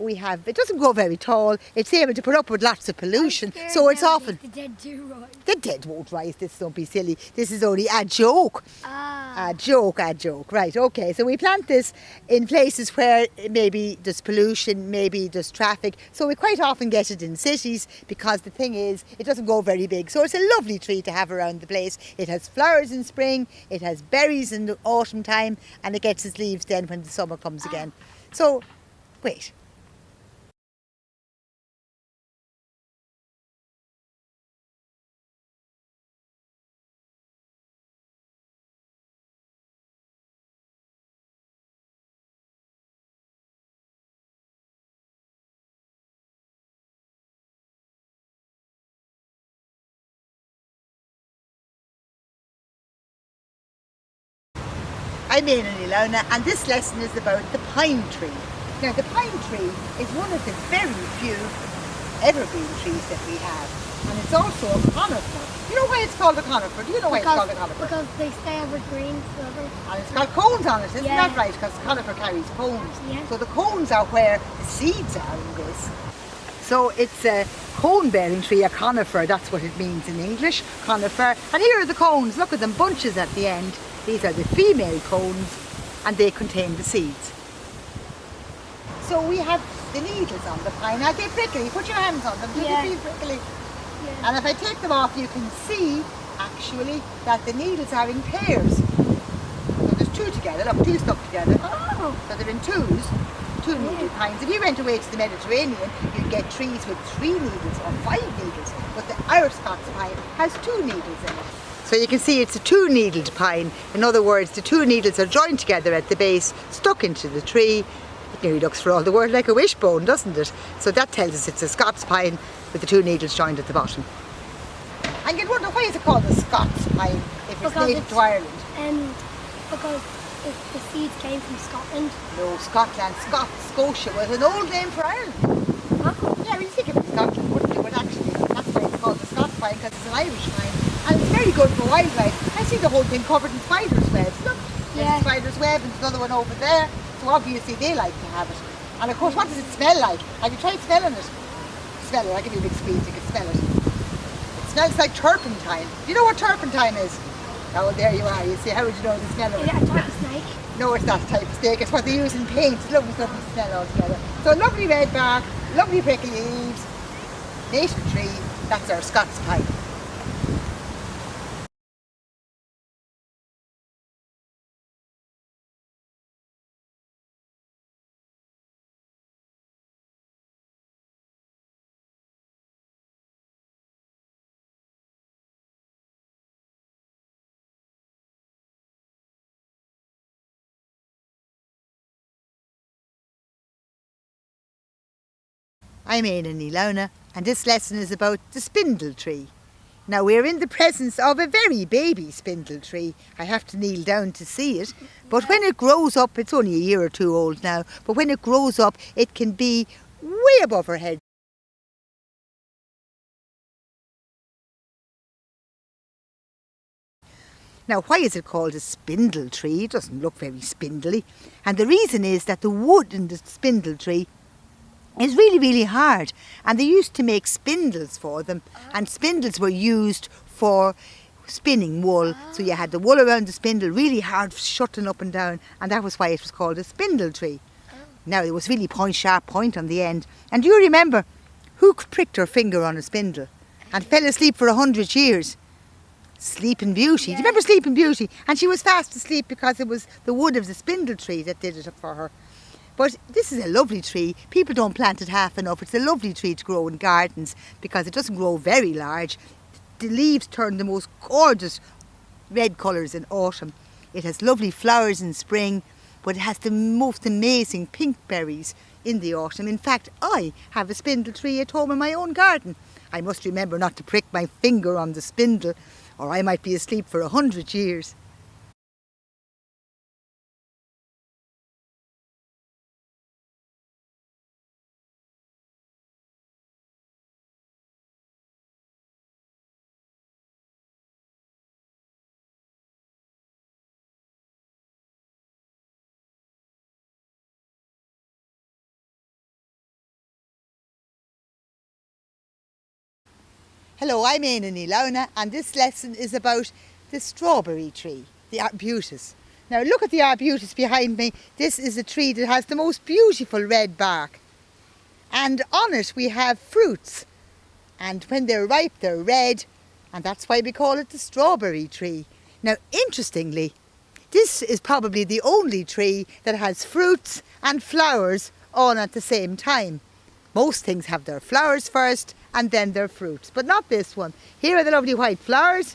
it doesn't grow very tall. It's able to put up with lots of pollution, so it's often... The dead do rise. The dead won't rise. Don't be silly. This is only a joke. A joke. Right, okay. So we plant this in places where maybe there's pollution, maybe there's traffic. So we quite often get it in cities because the thing is, it doesn't grow very big. So it's a lovely tree to have around the place. It has flowers in spring, it has berries in the autumn time, and it gets its leaves then when the summer comes again. So, wait. I'm Éanna Ní Lamhna, and this lesson is about the pine tree. Now, the pine tree is one of the very few evergreen trees that we have, and it's also a conifer. You know why it's called a conifer? Do you know why it's called a conifer? Because they stay evergreen forever. And it's got cones on it, isn't Yeah. that right? Because conifer carries cones. Yeah. So the cones are where the seeds are in this. So it's a cone-bearing tree, a conifer, that's what it means in English, conifer. And here are the cones, look at them, bunches at the end. These are the female cones, and they contain the seeds. So we have the needles on the pine. Are they prickly? Put your hands on them. Do Yeah. they feel prickly? Yeah. And if I take them off, you can see, actually, that the needles are in pairs. So there's two together, look, two stuck together. Oh. So they're in twos, two needle pines. If you went away to the Mediterranean, you'd get trees with 3 needles or 5 needles. But the Irish Scots pine has 2 needles in it. So you can see it's a 2-needled pine. In other words, the 2 needles are joined together at the base, stuck into the tree. It nearly looks for all the world like a wishbone, doesn't it? So that tells us it's a Scots pine with the 2 needles joined at the bottom. And you'd wonder, why is it called a Scots pine if it's Because native to Ireland? Because the seeds came from Scotland. No, Scotland, Scotia was an old name for Ireland. Oh. Yeah, when you think of it, Scotland, wouldn't you? But actually, that's why it's called the Scots pine, because it's an Irish pine. And it's very good for wildlife. I see the whole thing covered in spiders' webs. Look, there's a spider's web and there's another one over there. So obviously they like to have it. And of course, what does it smell like? Have you tried smelling it? Smell it. I'll give you a big squeeze, you can smell it. It smells like turpentine. Do you know what turpentine is? Oh, well, there you are. You see, how would you know the smell of Is it? it a type of snake? No, it's not a type of snake. It's what they use in paint. It's lovely stuff to smell altogether. So lovely red bark, lovely prickly leaves, native tree. That's our Scots pine. I'm Éanna Ní Lamhna, and this lesson is about the spindle tree. Now we're in the presence of a very baby spindle tree. I have to kneel down to see it. But when it grows up, it's only a year or 2 old now, but when it grows up, it can be way above her head. Now, why is it called a spindle tree? It doesn't look very spindly. And the reason is that the wood in the spindle tree is really, really hard. And they used to make spindles for them. And spindles were used for spinning wool. So you had the wool around the spindle, really hard, shutting up and down. And that was why it was called a spindle tree. Now, it was really sharp point on the end. And do you remember who pricked her finger on a spindle and fell asleep for 100 years? Sleeping Beauty. Do you remember Sleeping Beauty? And she was fast asleep because it was the wood of the spindle tree that did it for her. But this is a lovely tree. People don't plant it half enough. It's a lovely tree to grow in gardens because it doesn't grow very large. The leaves turn the most gorgeous red colours in autumn. It has lovely flowers in spring, but it has the most amazing pink berries in the autumn. In fact, I have a spindle tree at home in my own garden. I must remember not to prick my finger on the spindle, or I might be asleep for 100 years. Hello, I'm Éanna Ní Lamhna, and this lesson is about the strawberry tree, the arbutus. Now look at the arbutus behind me. This is a tree that has the most beautiful red bark. And on it we have fruits. And when they're ripe, they're red. And that's why we call it the strawberry tree. Now, interestingly, this is probably the only tree that has fruits and flowers on at the same time. Most things have their flowers first and then their fruits, but not this one. Here are the lovely white flowers,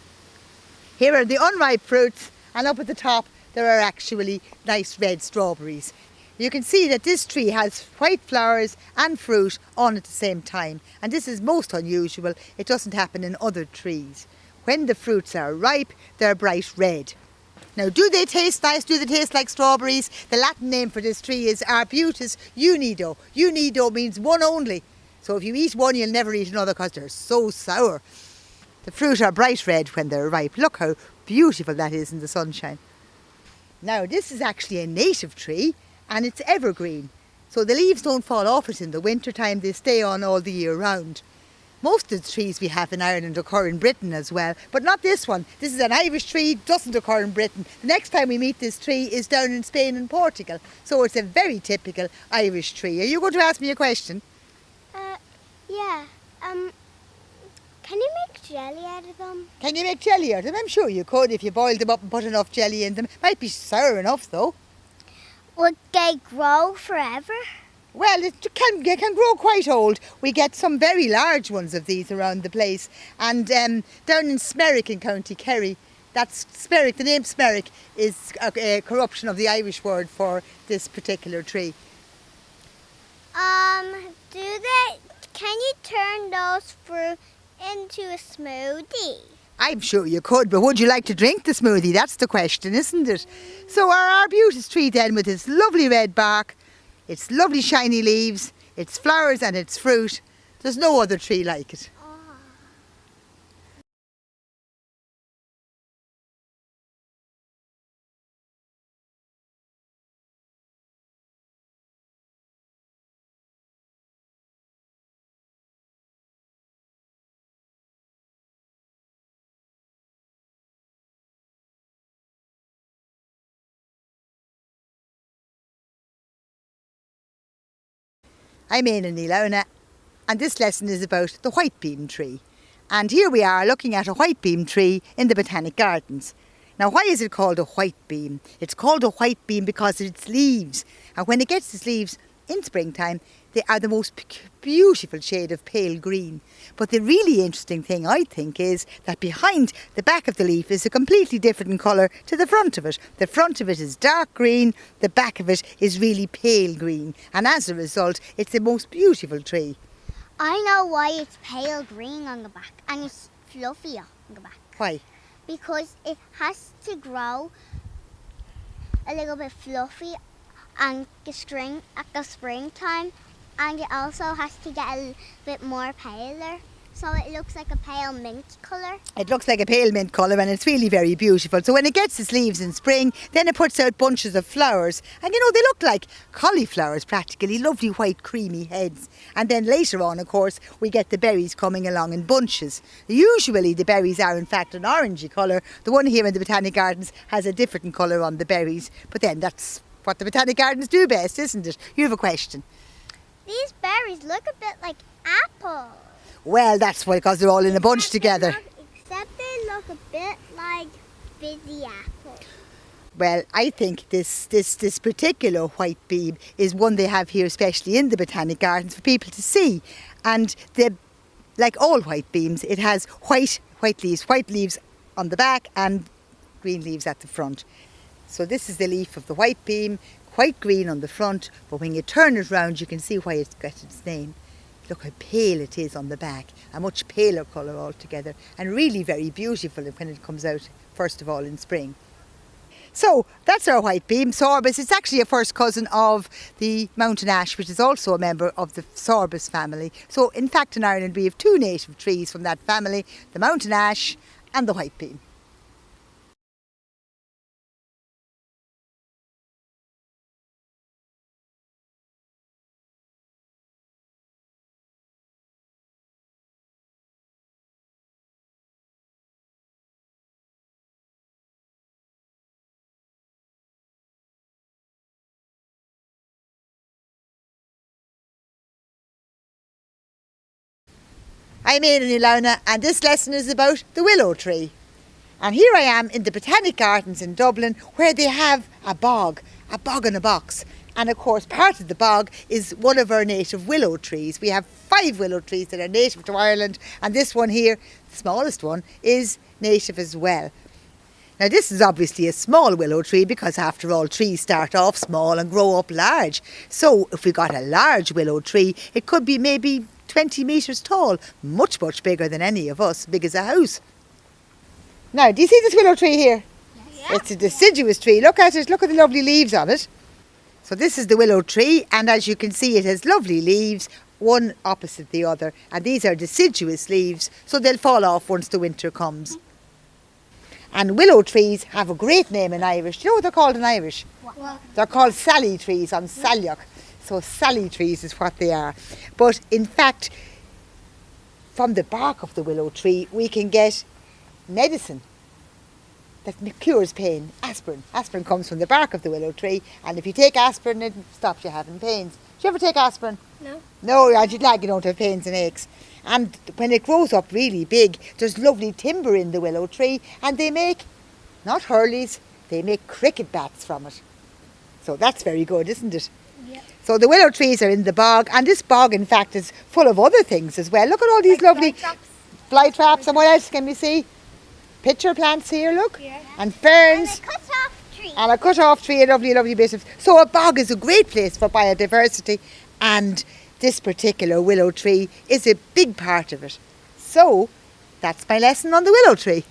here are the unripe fruits, and up at the top there are actually nice red strawberries. You can see that this tree has white flowers and fruit on at the same time, and this is most unusual. It doesn't happen in other trees. When the fruits are ripe, they're bright red. Now, do they taste nice? Do they taste like strawberries? The Latin name for this tree is Arbutus unido. Unido means one only. So if you eat one, you'll never eat another because they're so sour. The fruit are bright red when they're ripe. Look how beautiful that is in the sunshine. Now, this is actually a native tree and it's evergreen. So the leaves don't fall off it in the winter time. They stay on all the year round. Most of the trees we have in Ireland occur in Britain as well, but not this one. This is an Irish tree, doesn't occur in Britain. The next time we meet this tree is down in Spain and Portugal. So it's a very typical Irish tree. Are you going to ask me a question? Yeah. Can you make jelly out of them? Can you make jelly out of them? I'm sure you could if you boiled them up and put enough jelly in them. Might be sour enough though. Would they grow forever? Well, they can grow quite old. We get some very large ones of these around the place. And down in Smerrick in County Kerry, that's Smerrick, the name Smerrick is a corruption of the Irish word for this particular tree. Can you turn those fruit into a smoothie? I'm sure you could, but would you like to drink the smoothie? That's the question, isn't it? So our arbutus tree then, with its lovely red bark, its lovely shiny leaves, its flowers and its fruit, there's no other tree like it. I'm Éanna Ní Lamhna, and this lesson is about the white beam tree. And here we are looking at a white beam tree in the Botanic Gardens. Now, why is it called a white beam? It's called a white beam because of its leaves. And when it gets its leaves in springtime, they are the most beautiful shade of pale green. But the really interesting thing, I think, is that behind the back of the leaf is a completely different colour to the front of it. The front of it is dark green, the back of it is really pale green. And as a result, it's the most beautiful tree. I know why it's pale green on the back and it's fluffy on the back. Why? Because it has to grow a little bit fluffy and at the springtime, and it also has to get a bit more paler. so it looks like a pale mint colour. It looks like a pale mint colour and it's really very beautiful. So when it gets its leaves in spring, then it puts out bunches of flowers. And they look like cauliflowers practically, lovely white creamy heads. And then later on, of course, we get the berries coming along in bunches. Usually the berries are in fact an orangey colour. The one here in the Botanic Gardens has a different colour on the berries. But then that's what the Botanic Gardens do best, isn't it? You have a question. These berries look a bit like apples. Well, that's why, because they're all in a bunch together. Except they look a bit like fizzy apples. Well, I think this particular white beam is one they have here, especially in the Botanic Gardens, for people to see. And like all white beams, it has white leaves on the back and green leaves at the front. So this is the leaf of the white beam, quite green on the front, but when you turn it round, you can see why it's got its name. Look how pale it is on the back, a much paler colour altogether, and really very beautiful when it comes out, first of all, in spring. So that's our white beam, Sorbus. It's actually a first cousin of the mountain ash, which is also a member of the Sorbus family. So in fact in Ireland we have two native trees from that family, the mountain ash and the white beam. I'm Aidan Ilona and this lesson is about the willow tree. And here I am in the Botanic Gardens in Dublin where they have a bog in a box. And of course part of the bog is one of our native willow trees. We have 5 willow trees that are native to Ireland and this one here, the smallest one, is native as well. Now this is obviously a small willow tree because after all trees start off small and grow up large. So if we got a large willow tree, it could be maybe 20 metres tall, much bigger than any of us, big as a house. Now, do you see this willow tree here? Yeah. It's a deciduous tree. Look at it, look at the lovely leaves on it. So this is the willow tree, and as you can see it has lovely leaves, one opposite the other, and these are deciduous leaves, so they'll fall off once the winter comes. And willow trees have a great name in Irish. Do you know what they're called in Irish? What? They're called sally trees on Salyock. So sally trees is what they are. But in fact, from the bark of the willow tree, we can get medicine that cures pain, aspirin. Aspirin comes from the bark of the willow tree, and if you take aspirin, it stops you having pains. Do you ever take aspirin? No. No, you're glad you don't have pains and aches. And when it grows up really big, there's lovely timber in the willow tree, and they make, not hurleys, they make cricket bats from it. So that's very good, isn't it? Yeah. So the willow trees are in the bog, and this bog in fact is full of other things as well. Look at all these lovely fly traps, and what else can we see? Pitcher plants here, look, Yeah. and ferns, And a cut-off tree. and a cut-off tree, a lovely bit of... So a bog is a great place for biodiversity, and this particular willow tree is a big part of it. So that's my lesson on the willow tree.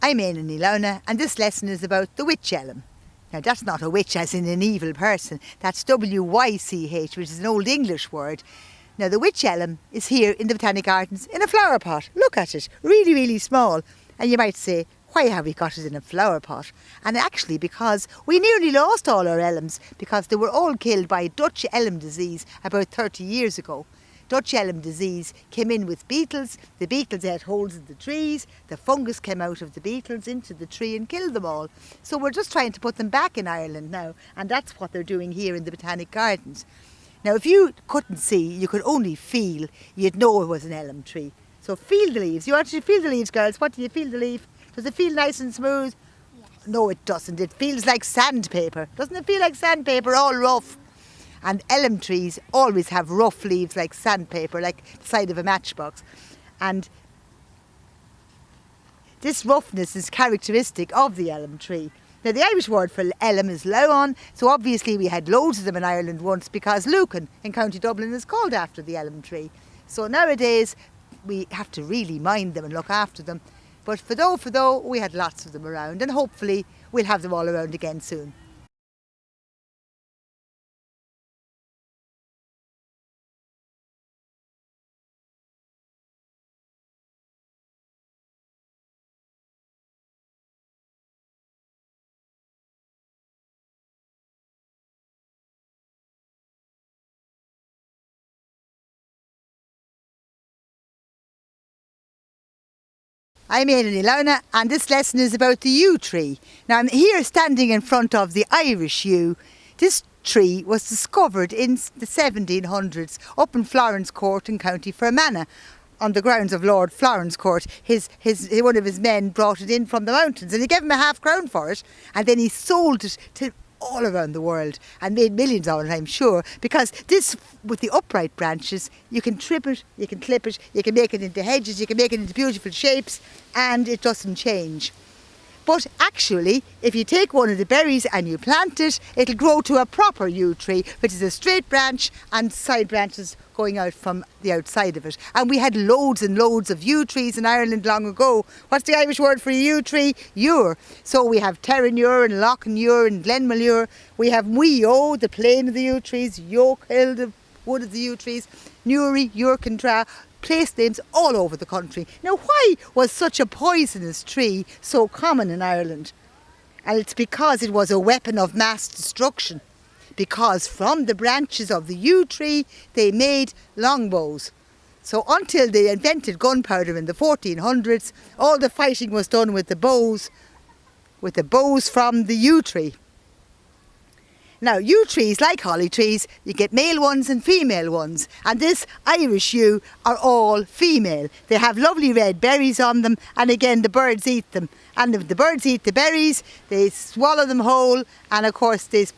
I'm Aidan Ilona, and this lesson is about the witch elm. Now that's not a witch as in an evil person, that's W-Y-C-H, which is an old English word. Now the witch elm is here in the Botanic Gardens in a flower pot. Look at it, really small. And you might say, why have we got it in a flower pot? And actually because we nearly lost all our elms because they were all killed by Dutch elm disease about 30 years ago. Dutch elm disease came in with beetles, the beetles ate holes in the trees, the fungus came out of the beetles into the tree and killed them all. So we're just trying to put them back in Ireland now, and that's what they're doing here in the Botanic Gardens. Now if you couldn't see, you could only feel, you'd know it was an elm tree. So feel the leaves. You want to feel the leaves, girls. What do you feel the leaf? Does it feel nice and smooth? Yes. No, it doesn't. It feels like sandpaper. Doesn't it feel like sandpaper, all rough? And elm trees always have rough leaves like sandpaper, like the side of a matchbox. And this roughness is characteristic of the elm tree. Now the Irish word for elm is leon, so obviously we had loads of them in Ireland once because Lucan in County Dublin is called after the elm tree. So nowadays we have to really mind them and look after them. But for though, we had lots of them around, and hopefully we'll have them all around again soon. I'm Aileen Ilona, and this lesson is about the yew tree. Now I'm here standing in front of the Irish yew. This tree was discovered in the 1700s up in Florence Court in County Fermanagh on the grounds of Lord Florence Court. One of his men brought it in from the mountains and he gave him a half-crown for it, and then he sold it to all around the world and made millions on it, I'm sure, because this, with the upright branches, you can trim it, you can clip it, you can make it into hedges, you can make it into beautiful shapes, and it doesn't change. But actually, if you take one of the berries and you plant it, it'll grow to a proper yew tree, which is a straight branch and side branches going out from the outside of it. And we had loads and loads of yew trees in Ireland long ago. What's the Irish word for a yew tree? Ure. So we have Terranure and Loughnure and Glenmalure. We have Muyo, the plain of the yew trees, Yoke Hill, the wood of the yew trees, Newry, Urkandra, place names all over the country. Now, why was such a poisonous tree so common in Ireland? And it's because it was a weapon of mass destruction. Because from the branches of the yew tree, they made longbows. So until they invented gunpowder in the 1400s, all the fighting was done with the bows from the yew tree. Now, yew trees, like holly trees, you get male ones and female ones. And this Irish yew are all female. They have lovely red berries on them, and again, the birds eat them. And if the birds eat the berries, they swallow them whole, and of course, the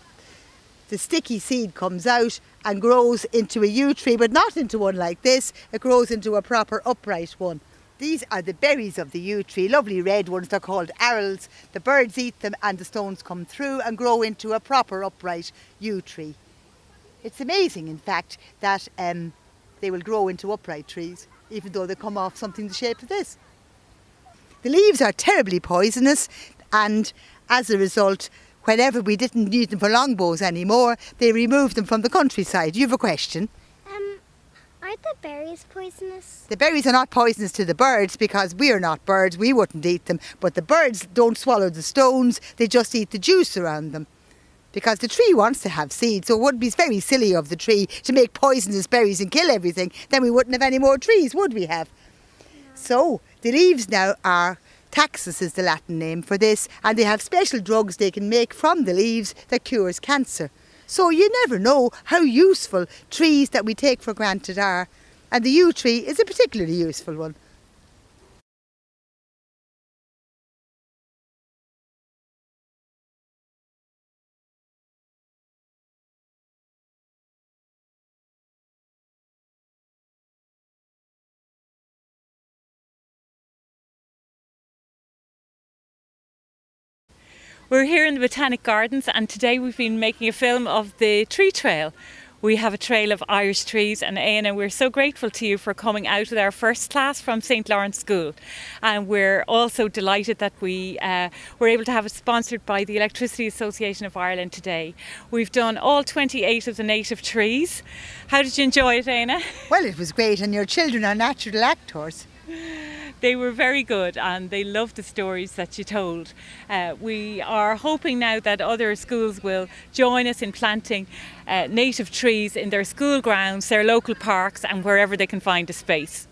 sticky seed comes out and grows into a yew tree, but not into one like this. It grows into a proper upright one. These are the berries of the yew tree, lovely red ones. They're called arils. The birds eat them and the stones come through and grow into a proper upright yew tree. It's amazing, in fact, that they will grow into upright trees, even though they come off something the shape of this. The leaves are terribly poisonous, and as a result, whenever we didn't need them for longbows anymore, they removed them from the countryside. You have a question? Aren't the berries poisonous? The berries are not poisonous to the birds because we are not birds, we wouldn't eat them. But the birds don't swallow the stones, they just eat the juice around them. Because the tree wants to have seeds, so it would be very silly of the tree to make poisonous berries and kill everything. Then we wouldn't have any more trees, would we have? No. So the leaves now are, taxus is the Latin name for this, and they have special drugs they can make from the leaves that cures cancer. So you never know how useful trees that we take for granted are. And the yew tree is a particularly useful one. We're here in the Botanic Gardens, and today we've been making a film of the tree trail. We have a trail of Irish trees, and Aina, we're so grateful to you for coming out with our first class from St. Lawrence School. And we're also delighted that we were able to have it sponsored by the Electricity Association of Ireland today. We've done all 28 of the native trees. How did you enjoy it, Aina? Well, it was great, and your children are natural actors. They were very good and they loved the stories that you told. We are hoping now that other schools will join us in planting native trees in their school grounds, their local parks and wherever they can find a space.